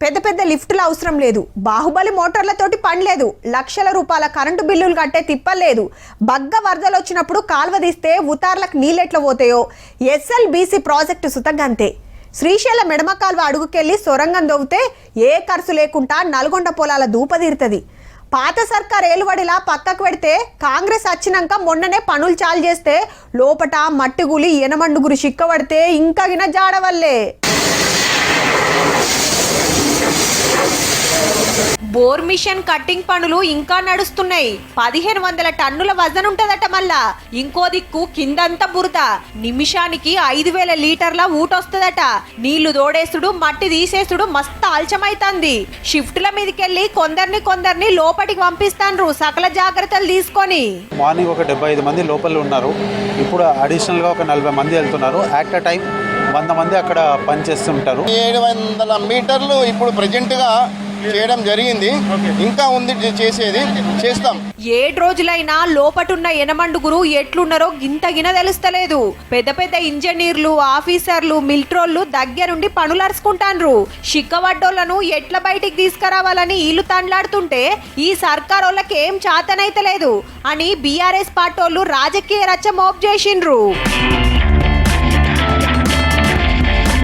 పెద్ద పెద్ద లిఫ్టులు అవసరం లేదు, బాహుబలి మోటార్లతోటి పని లేదు, లక్షల రూపాయల కరెంటు బిల్లులు కట్టే తిప్పలేదు. బగ్గ వరదలు వచ్చినప్పుడు కాల్వ తీస్తే ఉతార్లకు నీళ్ళెట్లా పోతాయో ఎస్ఎల్బీసీ ప్రాజెక్టు సుతగంతే. శ్రీశైలం ఎడమ కాల్వ అడుగుకెళ్ళి సొరంగం దొవ్వితే ఏ ఖర్చు లేకుండా నల్గొండ పొలాల దూపదీరుతుంది. పాత సర్కార్ ఏలువడిలా పక్కకు పెడితే కాంగ్రెస్ వచ్చినాక మొన్ననే పనులు చాలు చేస్తే లోపట మట్టిగులి ఎనమండుగురు చిక్కబడితే ఇంకా గిన జాడవల్లే. బోర్ మిషన్ కట్టింగ్ పనులు ఇంకా నడుస్తున్నాయి. 1500 టన్నుల వజన్ ఉంటదట. మళ్ళా ఇంకో దిక్కు కిందంతా బురద. నిమిషానికి 5000 లీటర్ల ఊటొస్తుందట. నీళ్లు దోడేసుడు మట్టి తీసేసుడు మస్తు ఆల్చమైతాంది. షిఫ్టుల మీదకెళ్ళి కొందరిని లోపలికి పంపిస్తాండ్రు సకల జాగ్రత్తలు తీసుకొని. మార్నింగ్ ఒక 75 మంది లోపల ఉన్నారు. ఇప్పుడు అడిషనల్ గా ఒక 40 మంది వెళ్తున్నారు. యాక్ట్ టైం 100 మంది అక్కడ పనిచేస్తుంటారు. 700 మీటర్లు ఇప్పుడు ప్రెజెంట్ గా చేయడం జరిగింది. ఇంకా ఉంది చేసేది, చేస్తాం. 7 రోజులైనా లోపటున్న ఎనమండుగురు ఎట్లున్నారో గింతగిన తెలుస్తలేదు. పెద్ద పెద్ద ఇంజనీర్లు, ఆఫీసర్లు, మిలిటరోళ్ళు దగ్గరుండి పనులరుచుకుంటాన్రు. చిక్కబడ్డోళ్లను ఎట్లా బయటికి తీసుకురావాలని వీళ్ళు తండ్లాడుతుంటే ఈ సర్కారోళ్ళకి ఏం చాతనైతలేదు అని బీఆర్ఎస్ పార్టోళ్ళు రాజకీయ రచ్చ మోపు చేసిండ్రు.